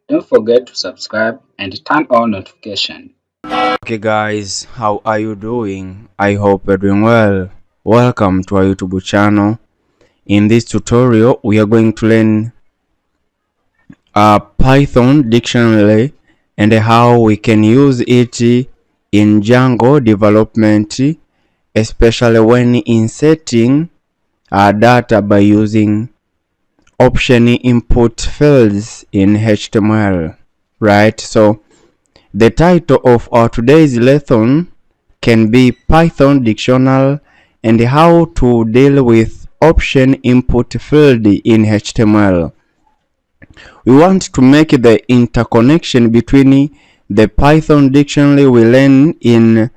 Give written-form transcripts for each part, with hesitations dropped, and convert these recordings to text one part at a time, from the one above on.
Don't forget to subscribe and turn on notification. Okay guys, how are you doing? I hope you're doing well. Welcome to our YouTube channel. In this tutorial we are going to learn a Python dictionary and how we can use it in Django development, especially when inserting data by using option input fields in HTML, right? So the title of our today's lesson can be Python dictionary and how to deal with option input field in HTML. We want to make the interconnection between the Python dictionary we learn in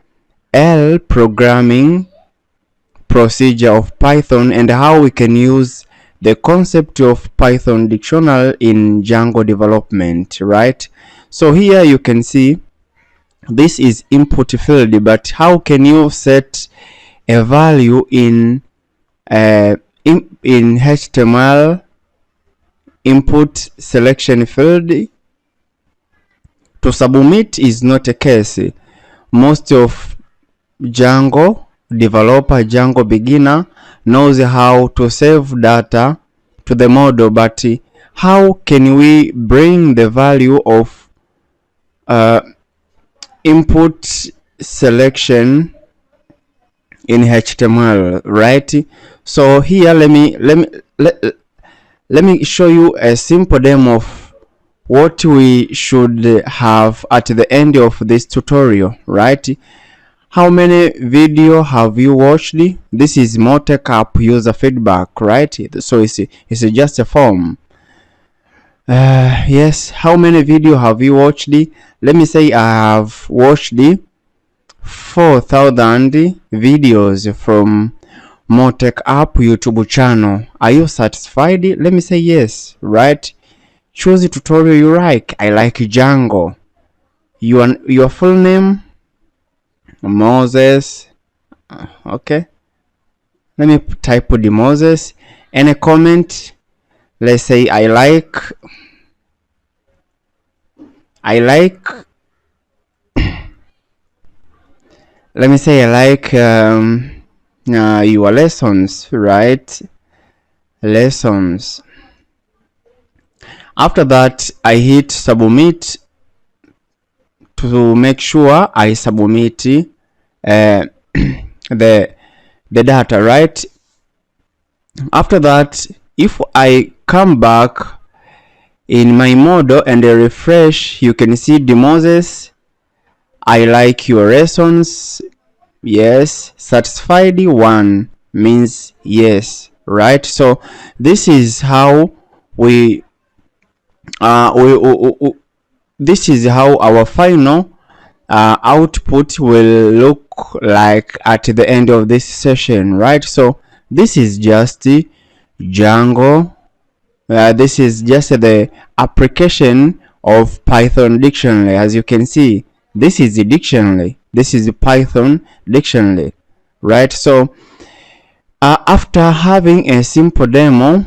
L programming procedure of Python and how we can use the concept of Python dictionary in Django development, right? So here you can see this is input field, but how can you set a value in HTML input selection field? To submit is not a case. Most of Django developer, Django beginner knows how to save data to the model, but how can we bring the value of input selection in HTML, right? So here let me show you a simple demo of what we should have at the end of this tutorial, right? How many video have you watched? This is Motec app user feedback, right? So it's just a form. Yes, how many video have you watched? Let me say I have watched 4,000 videos from Motec app YouTube channel. Are you satisfied? Let me say yes, right? Choose the tutorial you like. I like Django. Your full name? Moses. Okay, let me type the Moses. Any comment? Let's say I like let me say I like your lessons, right? Lessons. After that I hit submit to make sure I submit the data, right? After that, if I come back in my model and refresh, you can see the Moses, I like your lessons, yes. Satisfied, 1 means yes, right? So this is how this is how our final output will look like at the end of this session, right? So this is just Django. This is just the application of Python dictionary. As you can see, this is the dictionary. This is the Python dictionary, right? So after having a simple demo,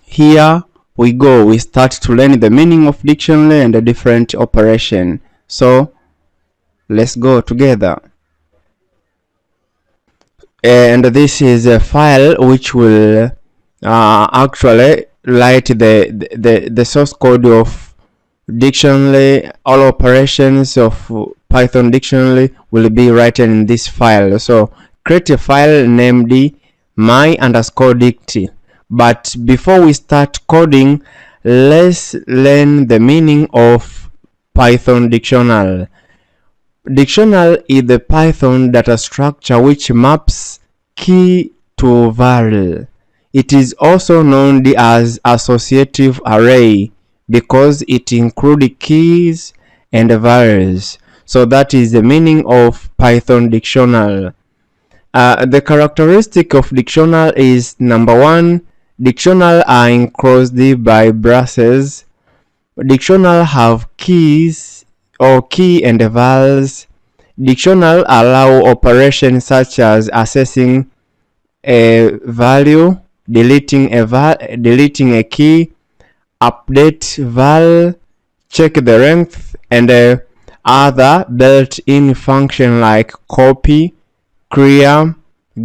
here we go. We start to learn the meaning of dictionary and the different operation. So let's go together. And this is a file which will actually write the source code of dictionary. All operations of Python dictionary will be written in this file. So create a file named my_dict. But before we start coding, let's learn the meaning of Python dictionary. Dictionary is the Python data structure which maps key to vowel. It is also known as associative array because it includes keys and vowels. So that is the meaning of Python dictionary. The characteristic of dictionary is number 1, dictionary are enclosed by braces. Dictionary have keys or key and vowels. Dictionary allow operations such as accessing a value, deleting a key, update val, check the length, and other built-in function like copy, clear,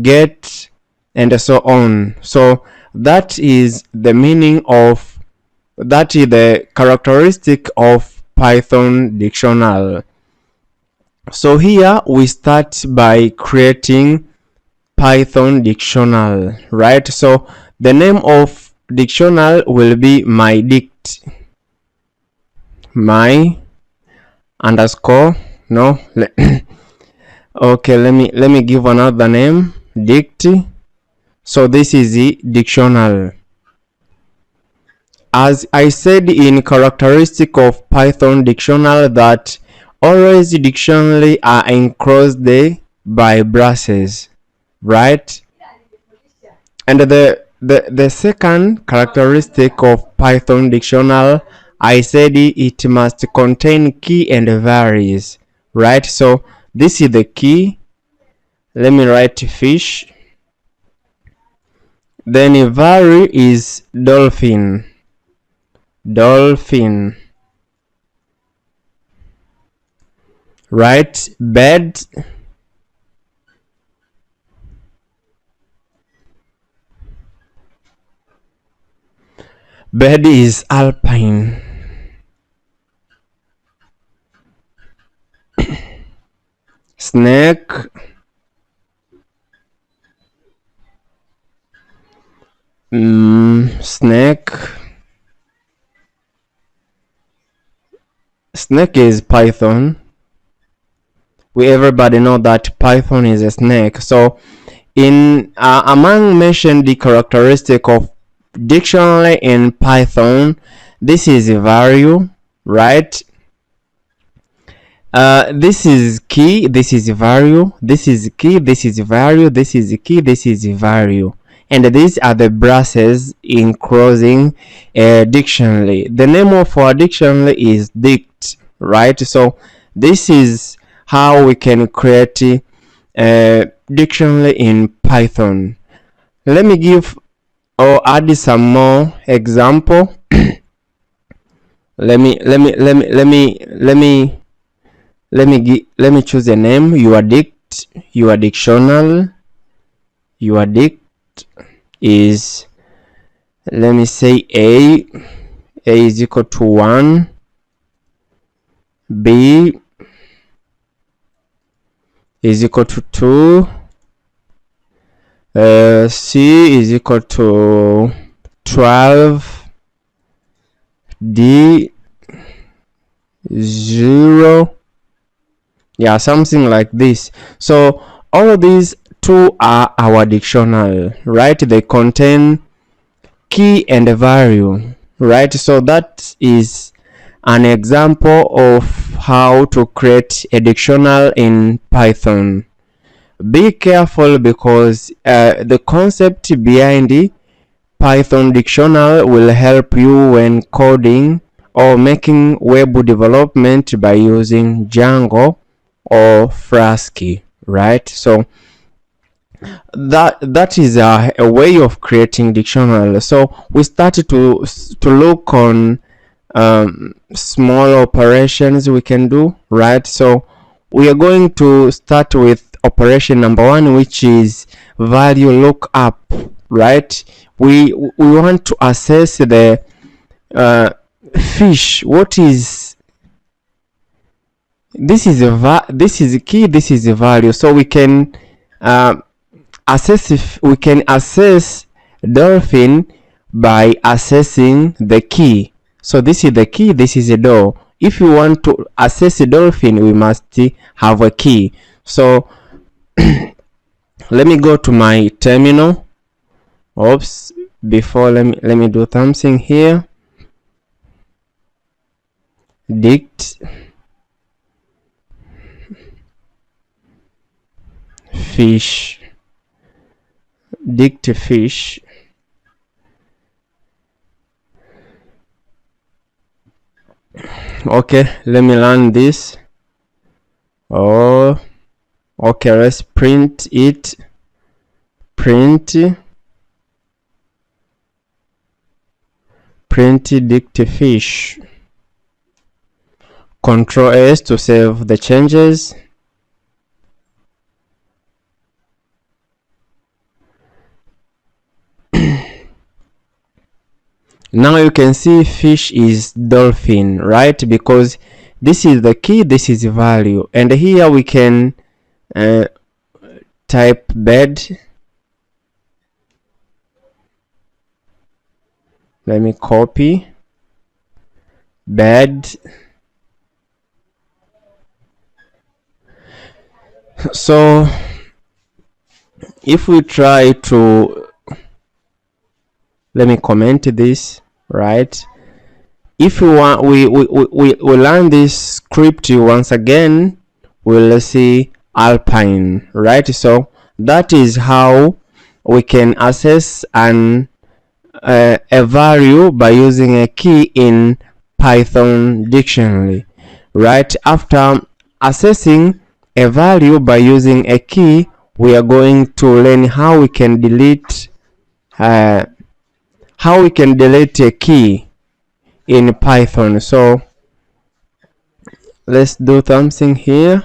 get, and so on. So that is the meaning of, that is the characteristic of Python dictionary. So here we start by creating Python dictionary, right? So the name of dictionary will be my dict, my underscore, no, okay, let me give another name, dict. So this is the dictionary. As I said in characteristic of Python dictionary, that always dictionary are enclosed by braces, right? And the second characteristic of Python dictionary, I said it must contain key and values, right? So this is the key. Let me write fish. Then value is dolphin. Dolphin. Right? Bed. Bed is alpine. Snake. Snake. Snake is Python. We everybody know that Python is a snake. So in among mentioned the characteristic of dictionary in Python, this is a value, right? This is key, this is value, this is key, this is value, this is key, this is value, and these are the braces enclosing a dictionary. The name of our dictionary is dict, right? So this is how we can create a dictionary in Python. Let me give or add some more example. Let me choose a name. Your dict, your dictionary, your dict is, let me say a is equal to 1, b is equal to 2, c is equal to 12, d 0, yeah, something like this. So all of these two are our dictionary, right? They contain key and value, right? So that is an example of how to create a dictionary in Python. Be careful, because the concept behind the Python dictionary will help you when coding or making web development by using Django or Flask, right? So that is a way of creating dictionary. So we started to look on small operations we can do, right? So we are going to start with operation number 1, which is value lookup, right? We want to assess the fish. What is this? Is this is key, this is a value. So we can assess, if we can assess dolphin by assessing the key. So this is the key, this is a door. If you want to assess a dolphin, we must have a key. So let me go to my terminal. Oops, before let me do something here. Dict fish, dict fish. Okay, let me learn this. Oh, okay, let's print it. Print print dict fish. Control S to save the changes. Now you can see fish is dolphin, right? Because this is the key, this is value, and here we can type bed. Let me copy bed. So if we try to, let me comment this, right? If we want, we learn this script once again, we'll see alpine, right? So that is how we can access a value by using a key in Python dictionary, right? After accessing a value by using a key, we are going to learn how we can delete a key in Python. So let's do something here.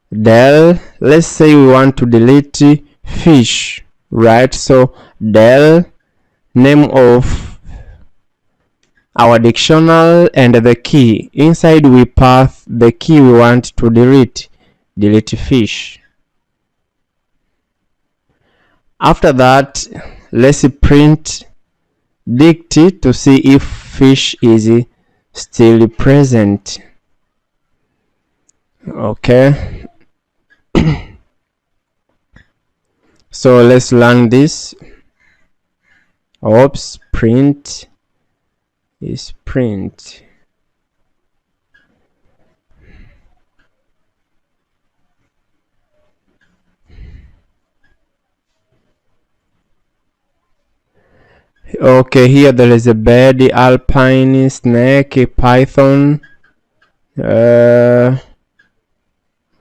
Del, let's say we want to delete fish, right? So del name of our dictionary and the key. Inside we pass the key we want to delete fish. After that, let's print dict to see if fish is still present. Okay. So let's learn this. Oops, print is print. Okay, here there is a bird, alpine, snake, python.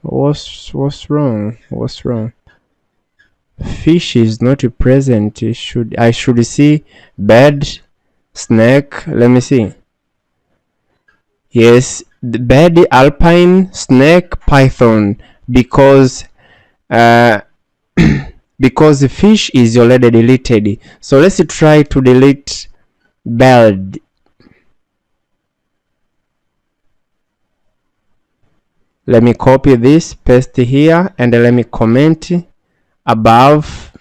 What's wrong? What's wrong? Fish is not present. I should see bird, snake. Let me see. Yes, the bird, alpine, snake, python, because because the fish is already deleted. So let's try to delete bird. Let me copy this, paste here, and let me comment above.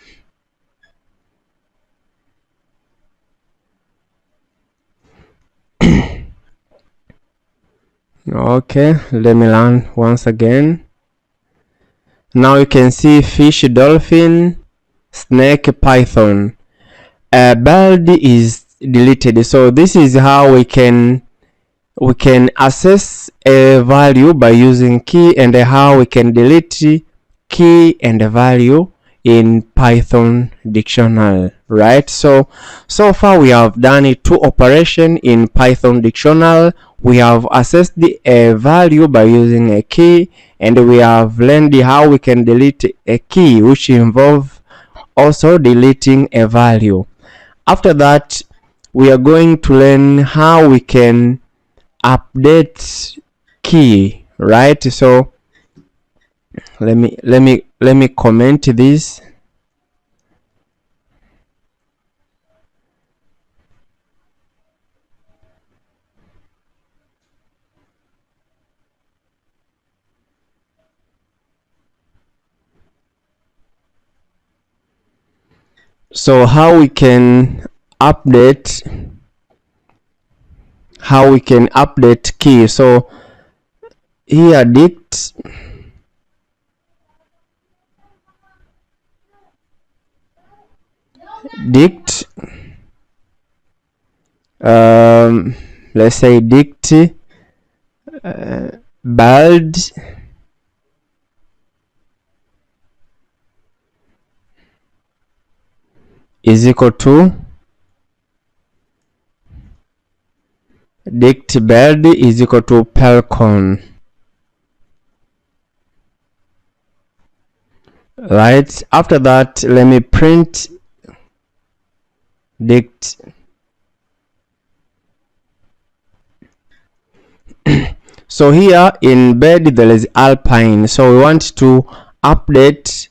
Okay, let me learn once again. Now you can see fish, dolphin, snake, python. Bird is deleted. So this is how we can access a value by using key, and how we can delete key and value in Python dictionary, right? So far we have done two operations in Python dictionary. We have accessed a value by using a key, and we have learned how we can delete a key, which involves also deleting a value. After that, we are going to learn how we can update key, right? So let me comment this. So how we can update key. So here dict let's say dict bird is equal to dict bird is equal to pelcon, right? After that, let me print dict. So here in bed there is alpine, so we want to update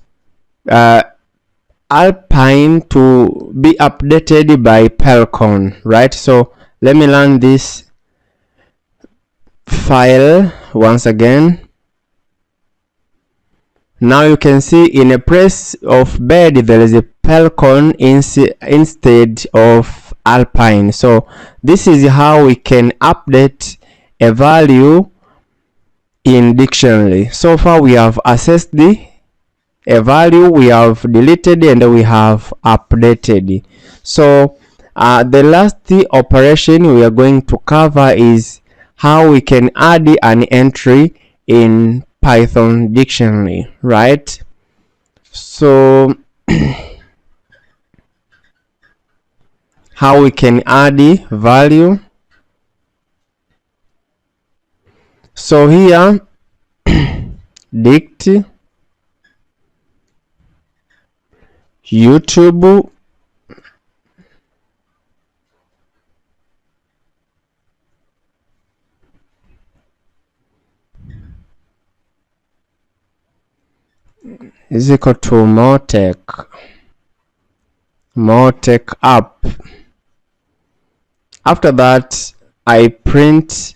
alpine to be updated by pelcon, right? So let me run this file once again. Now you can see in a place of bed there is a pelcon instead of alpine. So this is how we can update a value in dictionary. So far we have accessed a value, we have deleted, and we have updated. So the last operation we are going to cover is how we can add an entry in Python dictionary, right? So how we can add value. So here dict YouTube is equal to Motec app. After that I print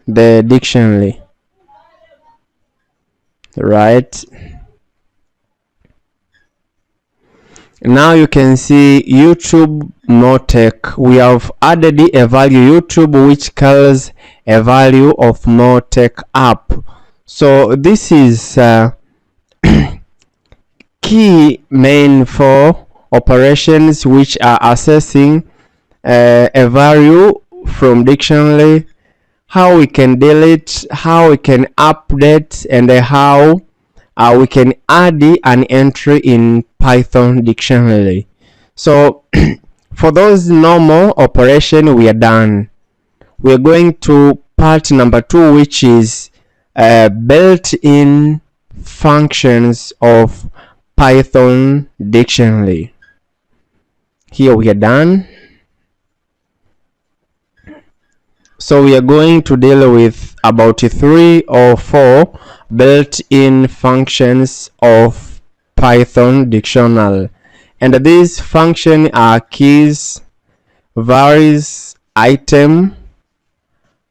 the dictionary, right? Now you can see YouTube Motec. We have added a value YouTube which calls a value of Motec app. So this is key main for operations which are accessing a value from dictionary, how we can delete, how we can update, and how we can add an entry in Python dictionary. So for those normal operation we are done. We are going to part number 2, which is built-in functions of Python dictionary. Here we are done. So we are going to deal with about 3 or 4 built-in functions of Python dictionary, and these functions are keys, varies, item,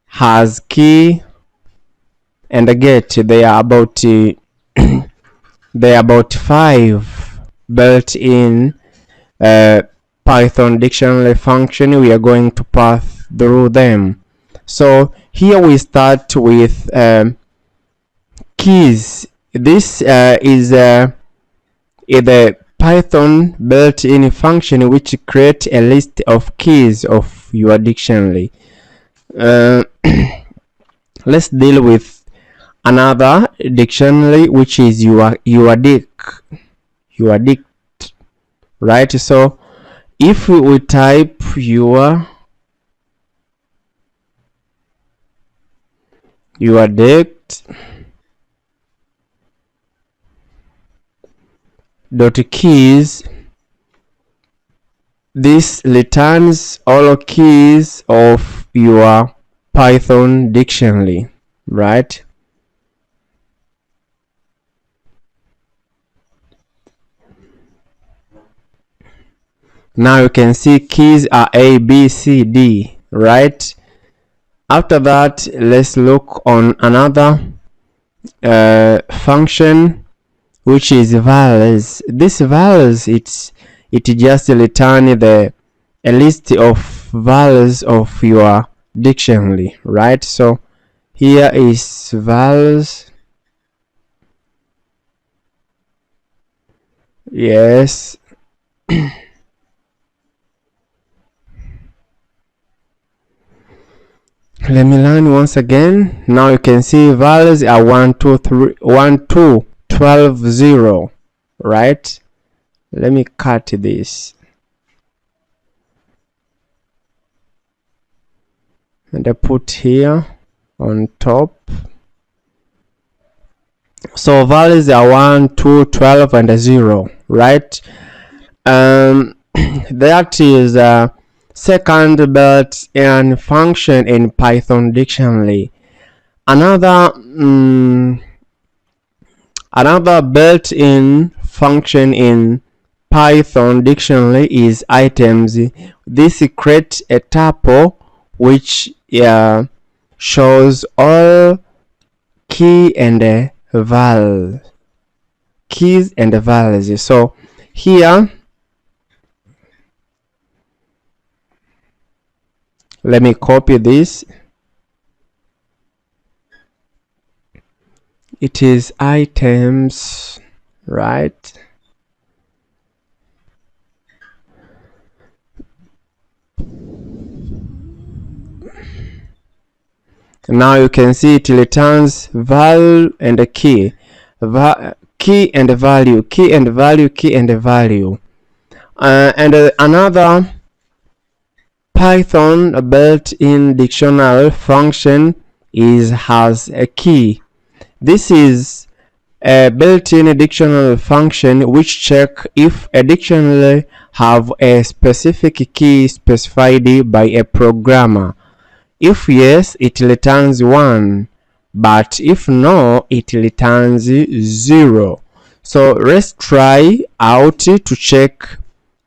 has key, and get. They are about 5 built-in Python dictionary function. We are going to pass through them. So here we start with keys. This is a Python built-in function which creates a list of keys of your dictionary. Let's deal with another dictionary, which is your dict, right? So if we type your dict dot keys, this returns all keys of your Python dictionary, right? Now you can see keys are A, B, C, D, right? After that, let's look on another function, which is vals. This vals, it just return a list of vowels of your dictionary, right? So here is vowels. Yes. Let me learn once again. Now you can see vowels are 1 2 3 1 2 12 0, right? Let me cut this and I put here on top. So values are 1, 2, 12, and a 0, right? That is second built-in function in Python dictionary. Another another built-in function in Python dictionary is items. This creates a tuple which shows all keys and values. So here, let me copy this. It is items, right? Now you can see it returns val and a key, key and value, key and value, key and value. And another Python built-in dictionary function is has a key. This is a built-in dictionary function which check if a dictionary have a specific key specified by a programmer. If yes, it returns 1, but if no, it returns 0. So let's try out to check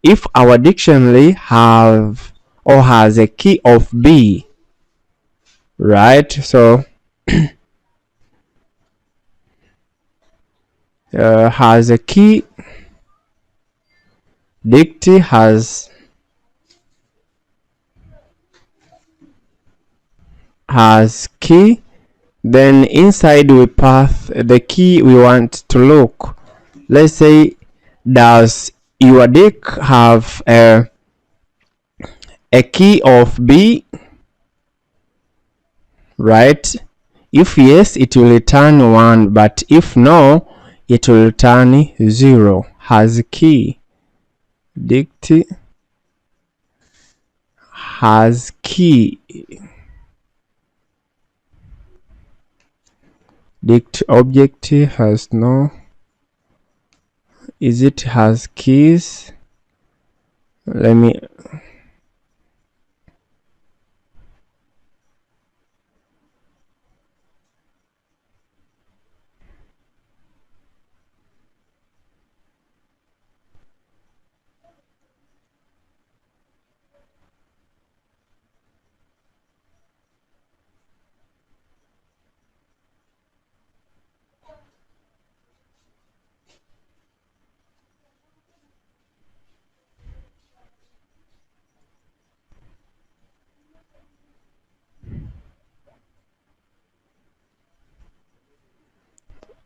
if our dictionary have or has a key of B, right? So has a key, dict has key, then inside we pass the key we want to look. Let's say, does your dict have a key of B, right? If yes, it will return 1, but if no, it will return 0. Has key, dict has key, dict object has no, is it has keys? Let me,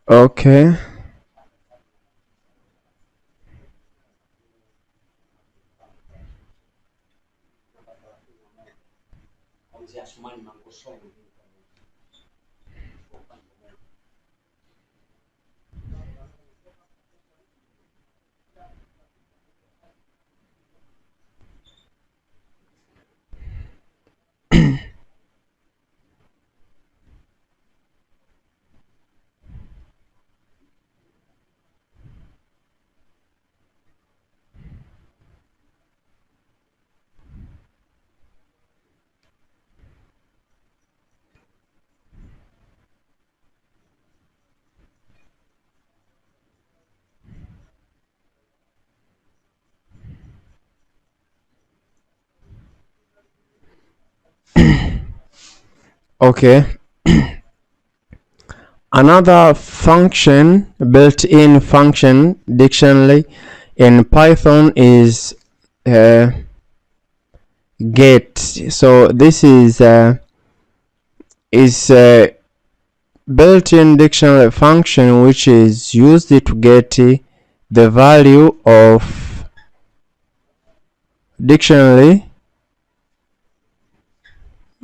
okay. Okay, another function, built-in function dictionary in Python is get. So this is built-in dictionary function which is used to get the value of dictionary.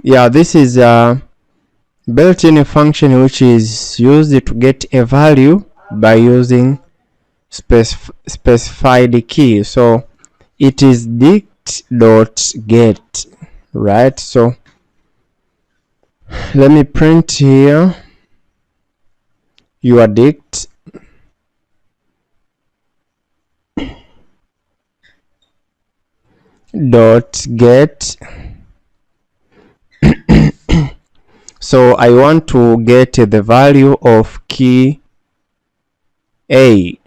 Yeah, this is a built-in function which is used to get a value by using specified key. So it is dict.get, right? So let me print here you addict dot get. So I want to get the value of key A.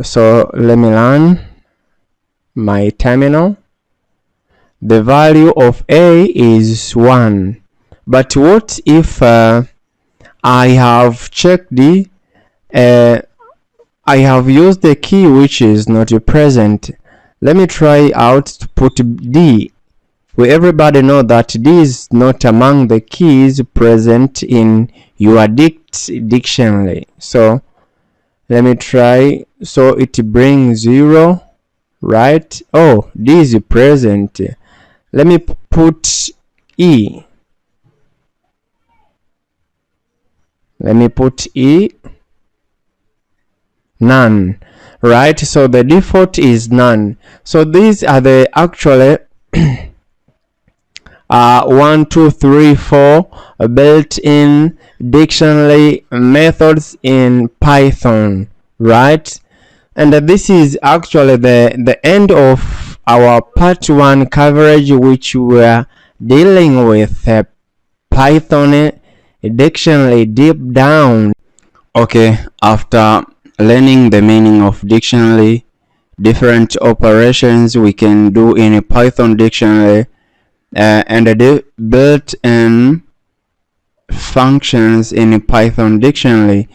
So let me run my terminal. The value of A is 1. But what if I have checked the I have used the key which is not present? Let me try out to put D. We everybody know that D is not among the keys present in your dictionary. So let me try. So it brings 0, right? Oh, D is present. Let me put E. Let me put E. None. Right? So the default is none. So these are the actually 1, 2, 3, 4 built-in dictionary methods in Python, right? And this is actually the end of our part 1 coverage, which we are dealing with Python dictionary deep down. Okay, after learning the meaning of dictionary, different operations we can do in a Python dictionary, and the built-in functions in a Python dictionary,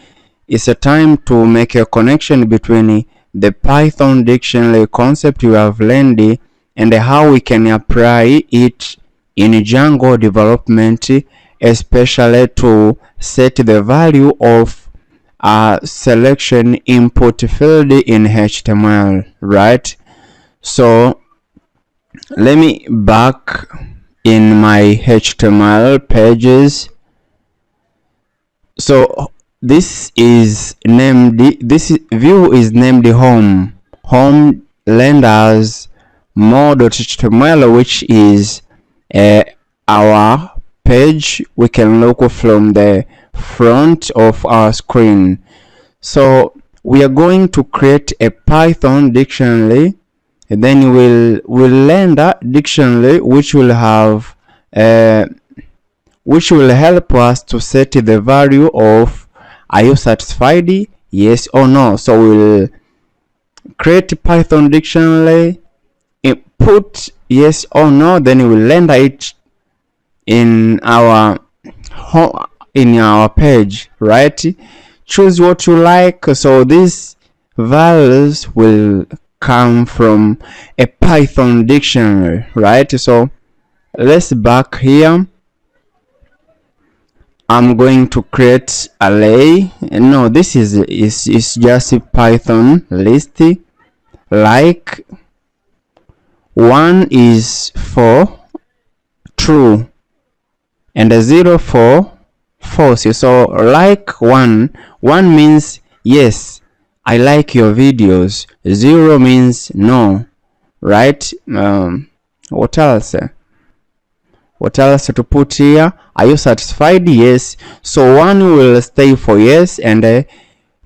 it's a time to make a connection between the Python dictionary concept you have learned and how we can apply it in Django development, especially to set the value of a selection input field in HTML, right? So let me back in my HTML pages. So this view is named home lenders more.html, which is our page we can look from the front of our screen. So we are going to create a Python dictionary, and then we'll learn that dictionary which will have which will help us to set the value of are you satisfied, yes or no. So we'll create Python dictionary, input yes or no, then we'll render it in our page, right? Choose what you like. So these values will come from a Python dictionary, right? So let's back here. I'm going to create array. No, this is just a Python list. Like 1 is for true and 0 for false. So like 1 means yes, I like your videos. 0 means no, right? What else? What else to put here? Are you satisfied? Yes. So 1 will stay for yes and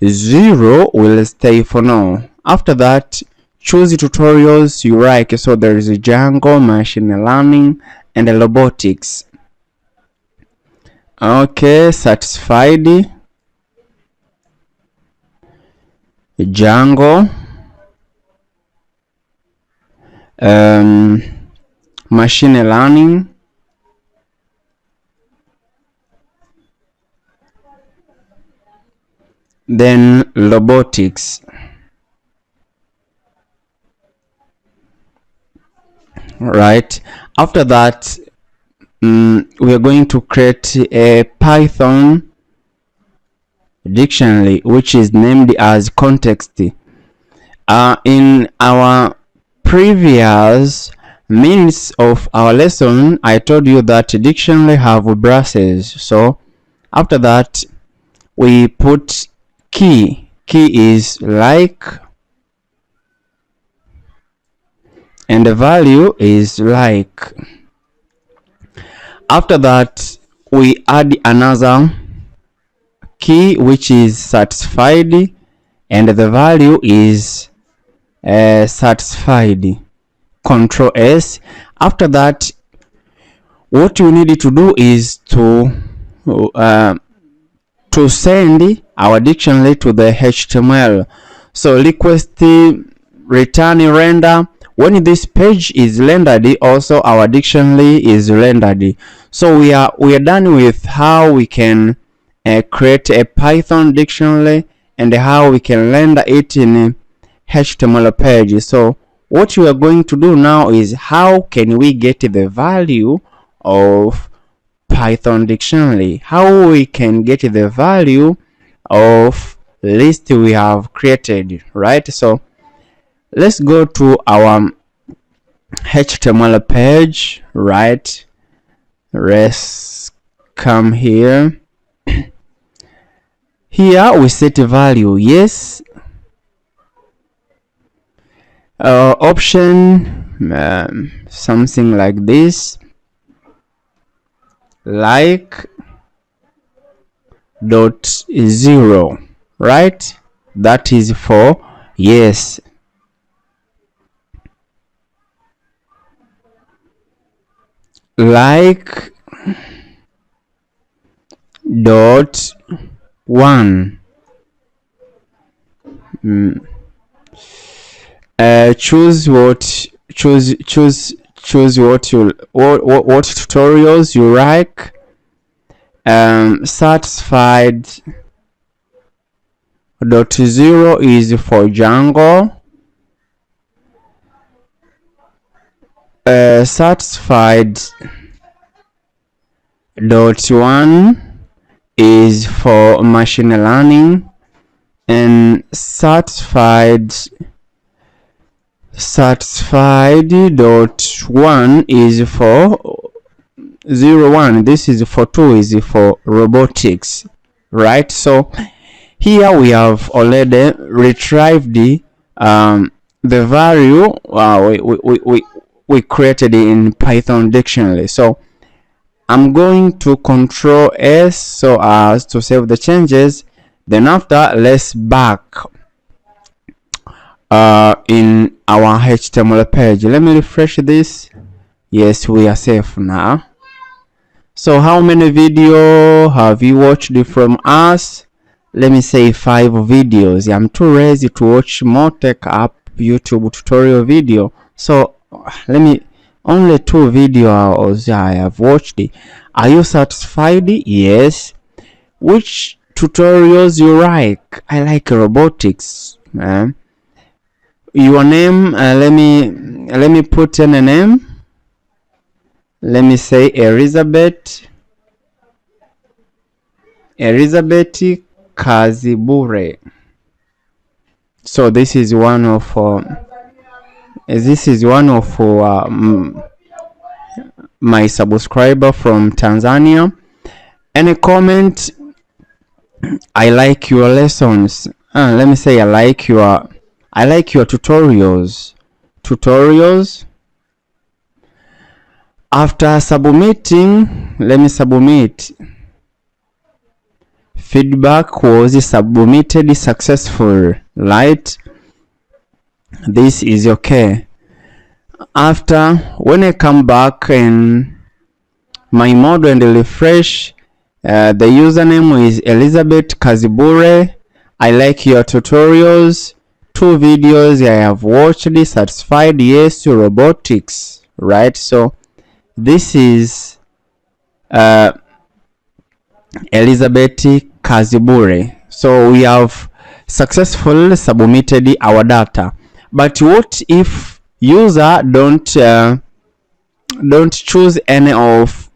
0 will stay for no. After that, choose tutorials you like. So there is Django, machine learning, and robotics. Okay, satisfied. Django, machine learning, then robotics. Right, after that we are going to create a Python dictionary which is named as context. In our previous minutes of our lesson, I told you that dictionary have braces. So after that we put key is like, and the value is like. After that, we add another key which is satisfied, and the value is satisfied. Control S. After that, what you need to do is uh, to send our dictionary to the HTML. So request return render. When this page is rendered, also our dictionary is rendered. So we are done with how we can create a Python dictionary and how we can render it in HTML page. So what we are going to do now is how can we get the value of Python dictionary, how we can get the value of list we have created, right? So let's go to our HTML page, right? Let's come here. Here we set a value, yes. Option something like this, like dot 0, right? That is for yes. Like dot 1. Choose what what tutorials you like. Satisfied dot 0 is for Django. Satisfied dot 1 is for machine learning, and satisfied dot 1 is for 01. This is for 2 is for robotics, right? So here we have already retrieved the value we created in Python dictionary. So I'm going to Control S so as to save the changes. Then after, let's back in our HTML page. Let me refresh this. Yes, we are safe now. So how many video have you watched from us? Let me say 5 videos. I'm too lazy to watch more tech app YouTube tutorial video. So let me, only 2 videos I have watched. Are you satisfied? Yes. Which tutorials you like? I like robotics. Your name, let me put in a name. Let me say Elizabeth Kazibure. So this is one of my subscriber from Tanzania. Any comment? I like your lessons. Let me say I like your tutorials. After submitting, let me submit. Feedback was submitted successful, right? This is okay. After, when I come back in my model and refresh, the username is Elizabeth Kazibure. I like your tutorials. 2 videos I have watched. Satisfied, yes, to robotics, right? So this is Elizabeth Kazibure. So we have successfully submitted our data. But what if user don't choose any of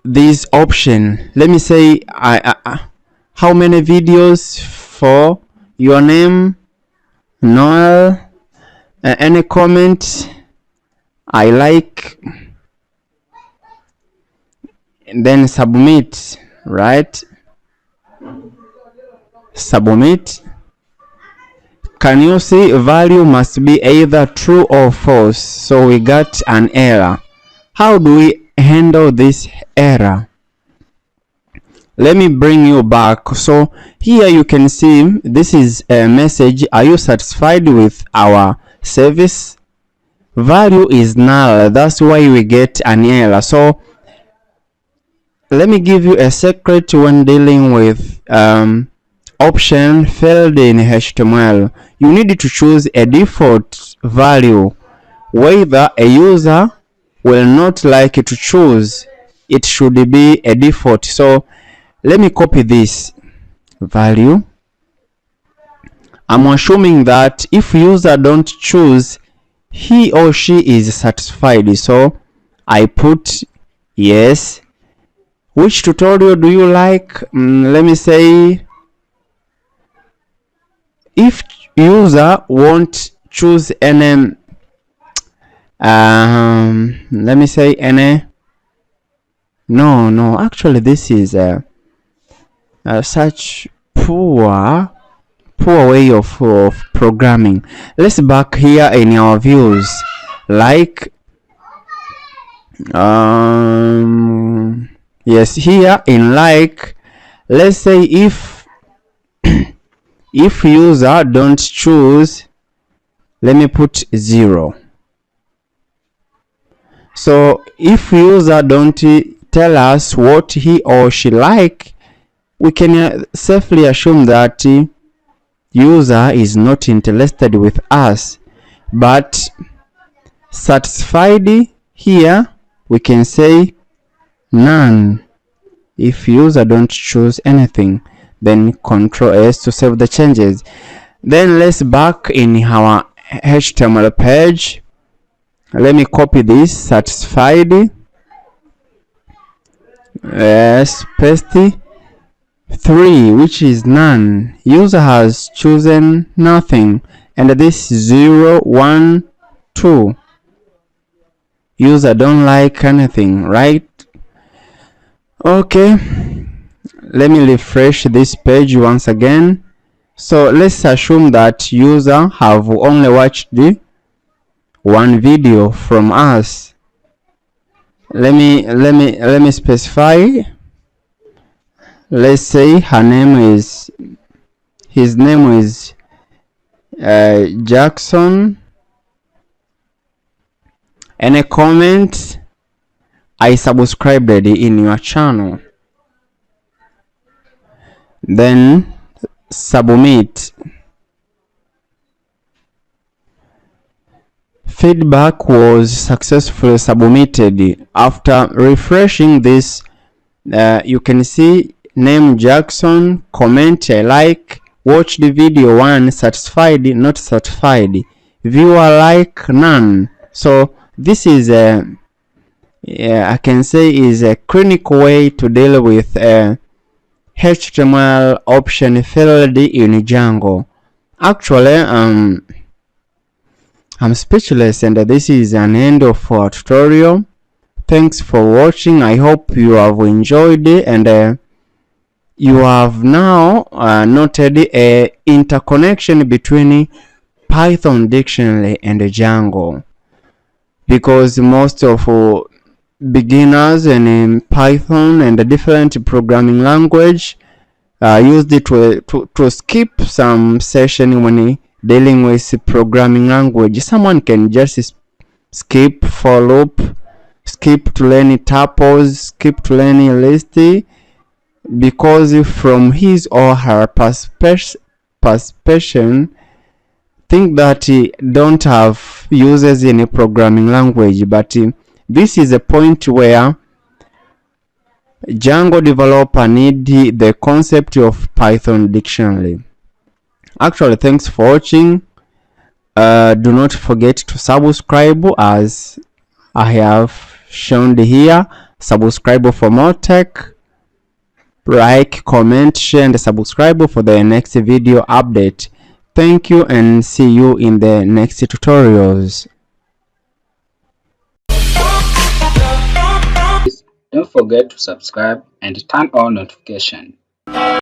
this option? Let me say how many videos for your name, Noel, any comment? I like, and then submit, right? Submit. can you see value must be either true or false? So we got an error. How do we handle this error? Let me bring you back. So here you can see this is a message. Are you satisfied with our service? Value is null. That's why we get an error. So let me give you a secret when dealing with option failed in HTML. You need to choose a default value. Whether a user will not like to choose, it should be a default. So let me copy this value. I'm assuming that if user don't choose, he or she is satisfied. So I put yes. Which tutorial do you like? Let me say if user won't choose any let me say any no actually this is such poor way of programming. Let's back here in our views, like yes, here in like, let's say if if user don't choose, let me put 0. So if user don't tell us what he or she like, we can safely assume that user is not interested with us. But satisfied, here we can say none. If user don't choose anything, then Ctrl S to save the changes. Then let's back in our HTML page. Let me copy this satisfied, paste 3, which is none. User has chosen nothing, and this 0, 1, 2. User don't like anything, right? Okay, let me refresh this page once again. So let's assume that user have only watched one video from us. Let me specify. Let's say his name is Jackson. Any comment? I subscribed in your channel. Then submit. Feedback was successfully submitted. After refreshing this, you can see name Jackson, comment I like, watch the video 1, satisfied, not satisfied, viewer like, none. So this is I can say is a clinical way to deal with HTML option failed in Django. Actually, I'm speechless, and this is an end of our tutorial. Thanks for watching. I hope you have enjoyed it, and you have now noted a interconnection between Python dictionary and Django, because most of beginners in Python and a different programming language used it to skip some session when dealing with programming language. Someone can just skip for loop, skip to learn tuples, skip to learn list, because from his or her perception think that don't have uses in a programming language. But this is a point where Django developer need the concept of Python dictionary. Actually, thanks for watching. Do not forget to subscribe, as I have shown here. Subscribe for more tech. Like, comment, share, and subscribe for the next video update. Thank you, and see you in the next tutorials. Don't forget to subscribe and turn on notification.